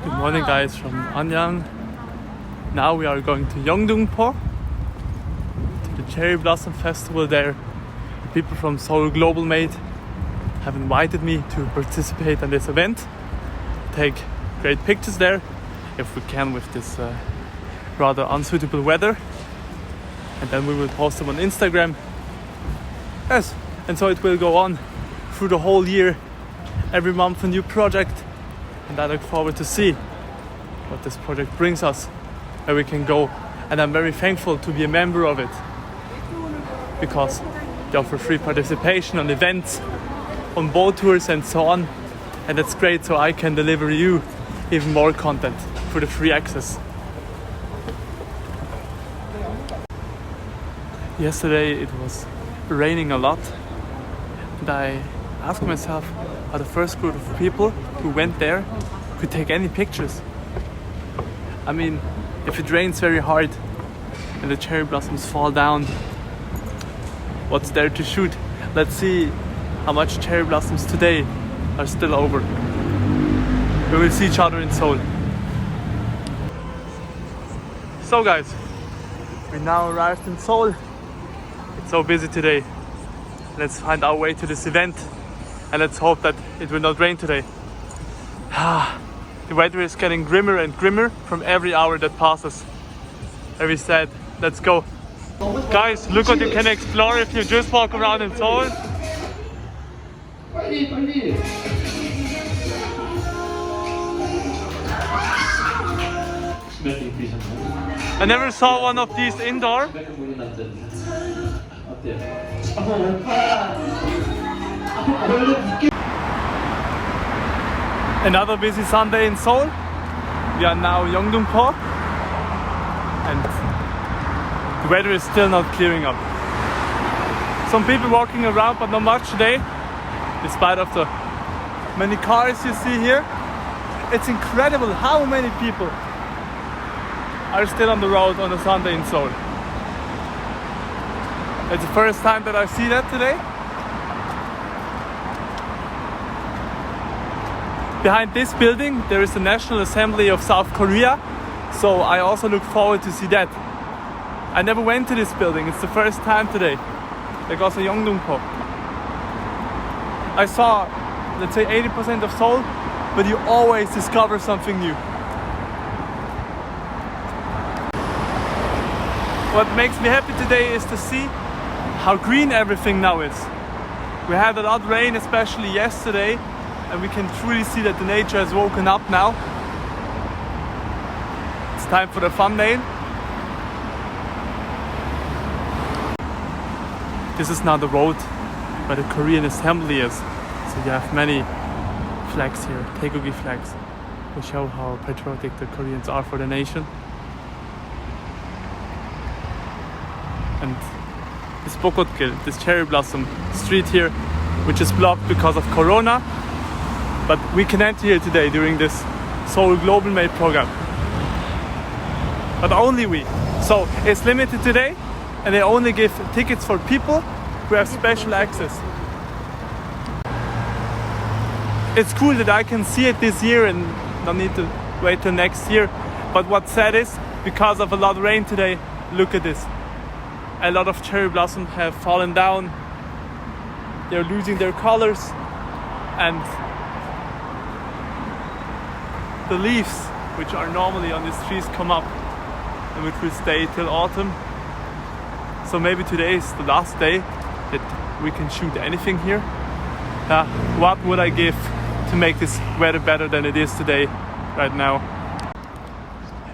Good morning guys from Anyang. Now we are going to Yeongdeungpo, to the Cherry Blossom Festival there. The people from Seoul Global Mate have invited me to participate in this event, take great pictures there, if we can with this rather unsuitable weather. And then we will post them on Instagram. Yes, and so it will go on through the whole year, every month a new project. And I look forward to see what this project brings us, where we can go. And I'm very thankful to be a member of it, because they offer free participation on events, on boat tours and so on. And that's great, so I can deliver you even more content for the free access. Yesterday it was raining a lot, and I asked myself how the first group of people who went there could take any pictures. I mean, if it rains very hard and the cherry blossoms fall down, what's there to shoot? Let's see how much cherry blossoms today are still over. We will see each other in Seoul. So guys, we now arrived in Seoul. It's so busy today. Let's find our way to this event. And let's hope that it will not rain today. The weather is getting grimmer and grimmer from every hour that passes. Very sad. Let's go. Guys, look what you can explore if you just walk around in Seoul. I never saw one of these indoor. Another busy Sunday in Seoul. We are now Yeongdeungpo, and the weather is still not clearing up. Some people walking around, but not much today, despite of the many cars you see here. It's incredible how many people are still on the road on a Sunday in Seoul. It's the first time that I see that today. Behind this building there is the National Assembly of South Korea, so I also look forward to see that. I never went to this building, it's the first time today, like also Yeongdeungpo. I saw, let's say 80% of Seoul, but you always discover something new. What makes me happy today is to see how green everything now is. We had a lot of rain, especially yesterday, and we can truly see that the nature has woken up now. It's time for the thumbnail. This is now the road where the Korean assembly is. So you have many flags here, Taegugi flags, which show how patriotic the Koreans are for the nation. And this Bokotgil, this cherry blossom street here, which is blocked because of Corona, but we can enter here today during this Seoul Global Mate program. But only we. So it's limited today, and they only give tickets for people who have special access. It's cool that I can see it this year and don't need to wait till next year. But what's sad is, because of a lot of rain today, look at this. A lot of cherry blossoms have fallen down. They're losing their colors, and the leaves, which are normally on these trees, come up and which will stay till autumn. So maybe today is the last day that we can shoot anything here. What would I give to make this weather better than it is today, right now?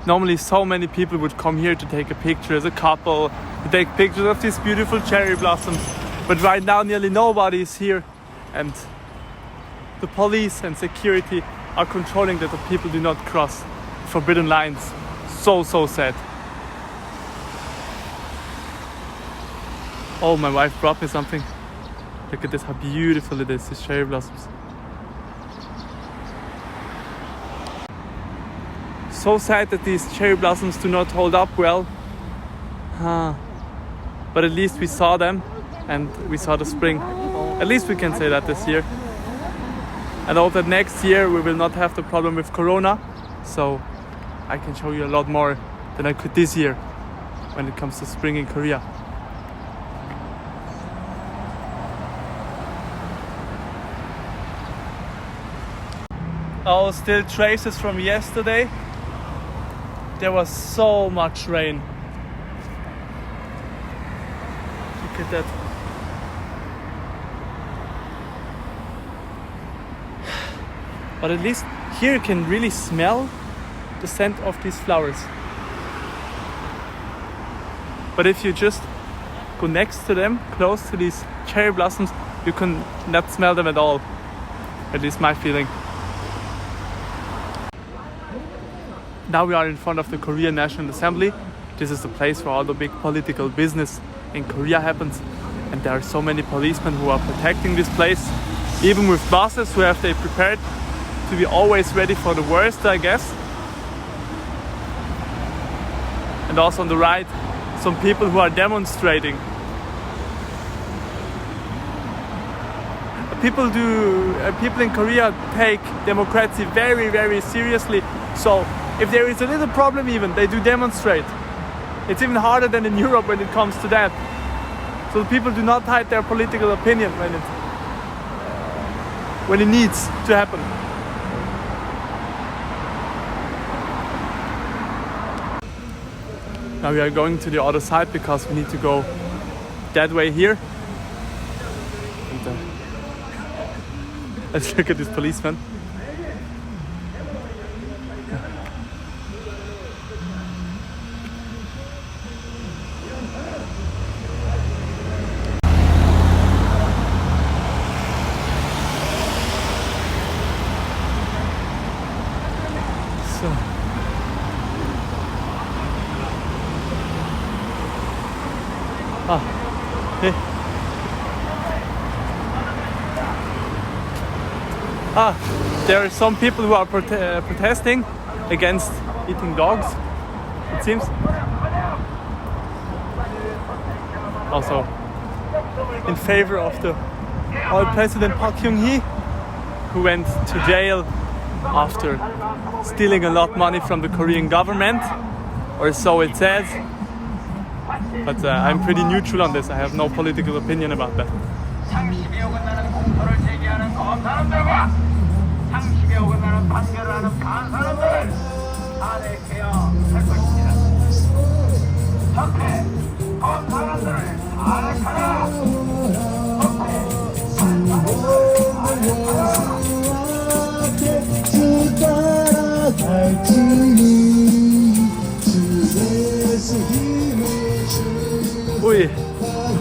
Normally so many people would come here to take a picture as a couple, to take pictures of these beautiful cherry blossoms. But right now nearly nobody is here, and the police and security are controlling that the people do not cross forbidden lines. So sad. Oh, my wife brought me something. Look at this, how beautiful it is, these cherry blossoms. So sad that these cherry blossoms do not hold up well. But at least we saw them, and we saw the spring. At least we can say that this year. And I hope that next year we will not have the problem with Corona, so I can show you a lot more than I could this year when it comes to spring in Korea. Oh, still traces from yesterday. There was so much rain. Look at that. But at least here you can really smell the scent of these flowers. But if you just go next to them, close to these cherry blossoms, you can not smell them at all. At least my feeling. Now we are in front of the Korean National Assembly. This is the place where all the big political business in Korea happens. And there are so many policemen who are protecting this place. Even with buses who have they prepared to be always ready for the worst, I guess. And also on the right, some people who are demonstrating. People in Korea take democracy very, very seriously. So if there is a little problem even, they do demonstrate. It's even harder than in Europe when it comes to that. So people do not hide their political opinion when it needs to happen. Now we are going to the other side because we need to go that way here. And, let's look at this policeman. There are some people who are protesting against eating dogs, it seems. Also in favor of the old President Park Chung-hee, who went to jail after stealing a lot of money from the Korean government, or so it says. But I'm pretty neutral on this. I have no political opinion about that.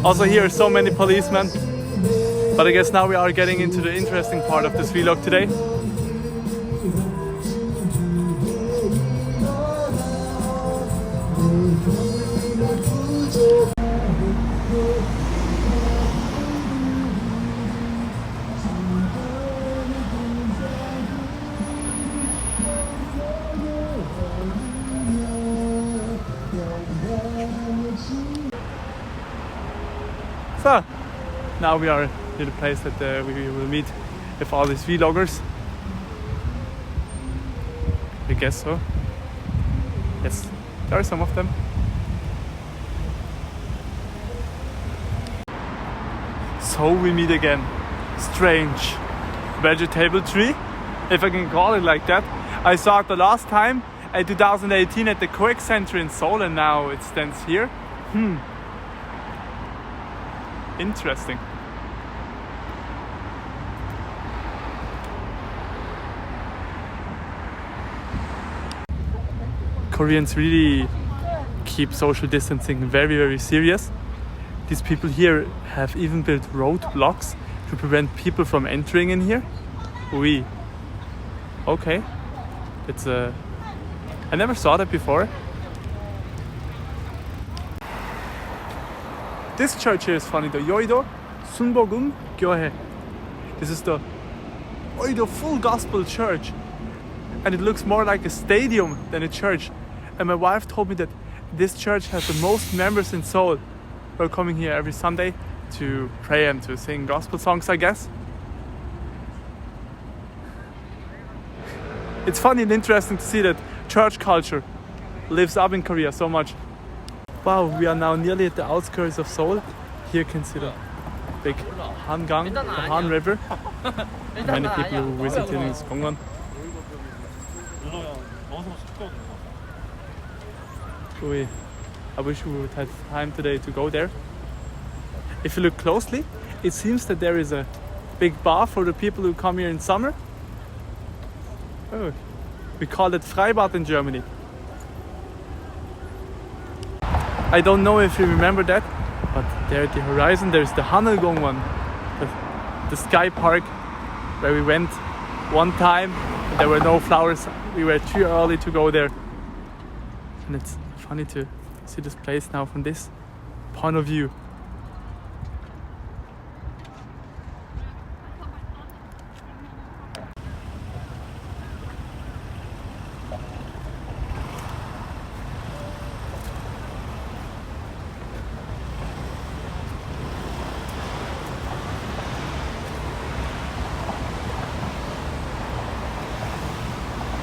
Also here are so many policemen, but I guess now we are getting into the interesting part of this vlog today. So, now we are near the place that we will meet with all these vloggers. I guess so. Yes, there are some of them. So we meet again. Strange vegetable tree, if I can call it like that. I saw it the last time in 2018 at the Coex Center in Seoul, and now it stands here. Interesting. Koreans really keep social distancing very, very serious. These people here have even built roadblocks to prevent people from entering in here. Okay. It's I never saw that before. This church here is funny, the Yeouido Gyohe. This is the Yeouido Full Gospel Church. And it looks more like a stadium than a church. And my wife told me that this church has the most members in Seoul who are coming here every Sunday to pray and to sing gospel songs, I guess. it's funny and interesting to see that church culture lives up in Korea so much. Wow, we are now nearly at the outskirts of Seoul. Here you can see the big Hangang, the Han River. Many people who visit here in this Gongwon. I wish we would have time today to go there. If you look closely, it seems that there is a big bar for the people who come here in summer. Oh, we call it Freibad in Germany. I don't know if you remember that, but there at the horizon there's the Gongwon, the sky park where we went one time. There were no flowers, we were too early to go there. And it's funny to see this place now from this point of view.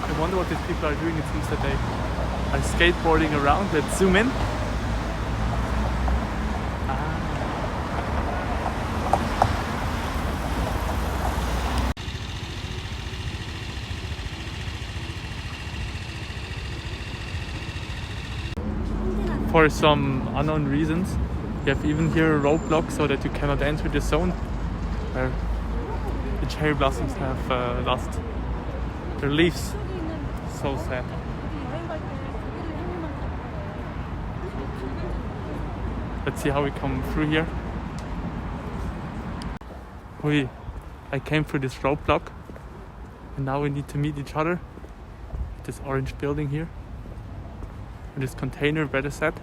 I wonder what these people are doing. It seems that they are skateboarding around. Let's zoom in. For some unknown reasons, you have even here a roadblock so that you cannot enter the zone where the cherry blossoms have lost their leaves. So sad. Let's see how we come through here. I came through this roadblock and now we need to meet each other at this orange building here. In this container, better said.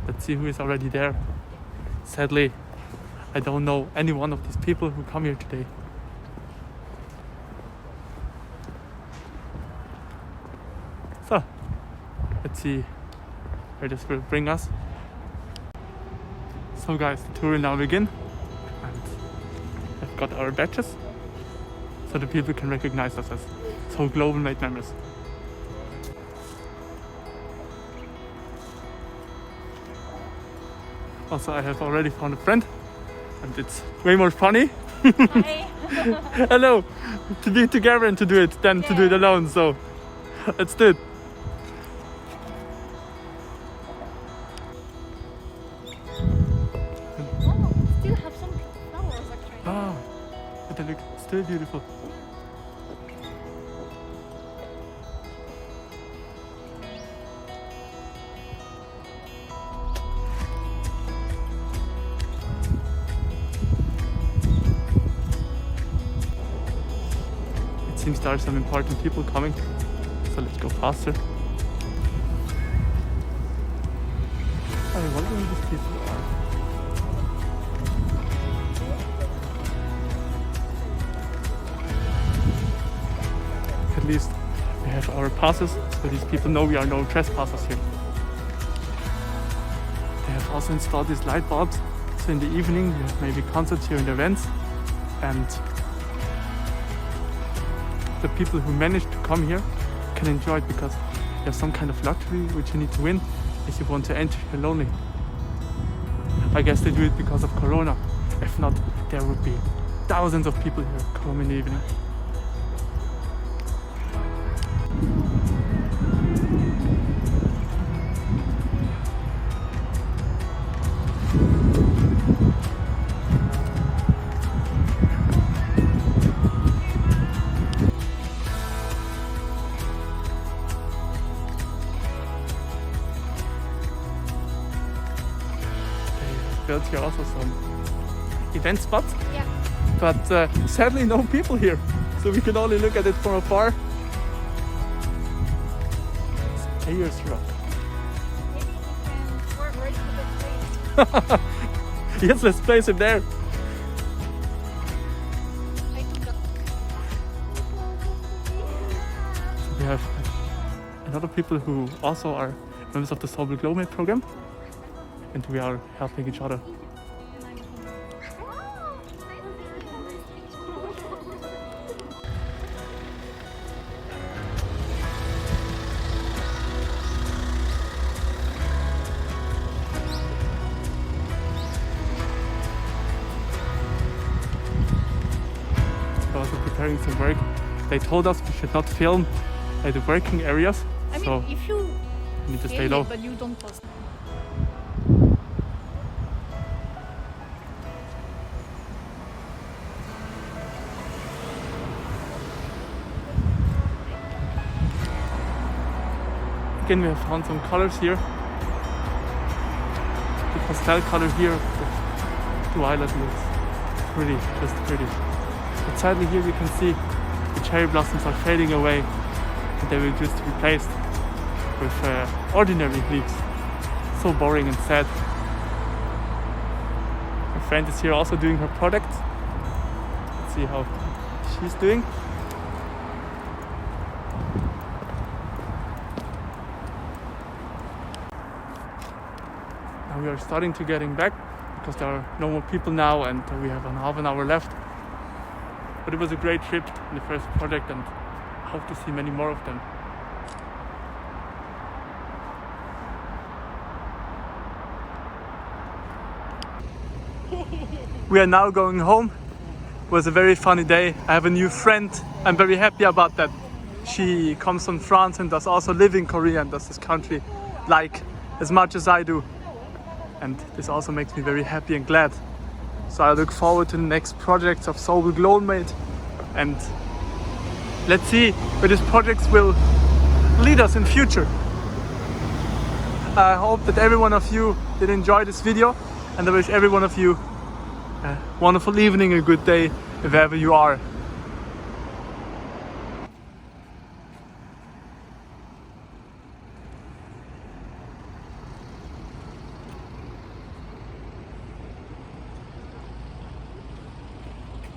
Let's see who is already there. Sadly, I don't know any one of these people who come here today. So, let's see where this will bring us. So guys, the tour will now begin. And I've got our badges so the people can recognize us as Seoul Global Mate members. Also, I have already found a friend and it's way more funny. Hi. Hello! To be together and to do it than to do it alone, so let's do it. Still have some flowers actually. Ah, but they look still beautiful. It seems there are some important people coming, so let's go faster. I wonder who these people are. At least we have our passes, so these people know we are no trespassers here. They have also installed these light bulbs, so in the evening we have maybe concerts here and events, and the people who manage to come here can enjoy it because you have some kind of lottery which you need to win if you want to enter here lonely. I guess they do it because of Corona. If not, there would be thousands of people here come in the evening. Built here also some event spots, Yeah. but sadly no people here, so we can only look at it from afar. It's Ayers Rock. Maybe we can raise the place. Yes, let's place it there. We have another people who also are members of the Seoul Global Mate program, and we are helping each other. also preparing some work. They told us we should not film the working areas, I mean, so if you we need to stay film low. it, but you don't post. Again, we have found some colors here. The pastel color here, the violet looks pretty, just pretty. But sadly here we can see the cherry blossoms are fading away and they will just be replaced with ordinary leaves. So boring and sad. My friend is here also doing her product. Let's see how she's doing. We are starting to getting back because there are no more people now and we have half an hour left. But it was a great trip in the first project and I hope to see many more of them. We are now going home. It was a very funny day. I have a new friend. I'm very happy about that. She comes from France and does also live in Korea and does this country like as much as I do. And this also makes me very happy and glad. So I look forward to the next projects of Seoul Global Mate. And let's see where these projects will lead us in future. I hope that every one of you did enjoy this video. And I wish every one of you a wonderful evening, a good day, wherever you are.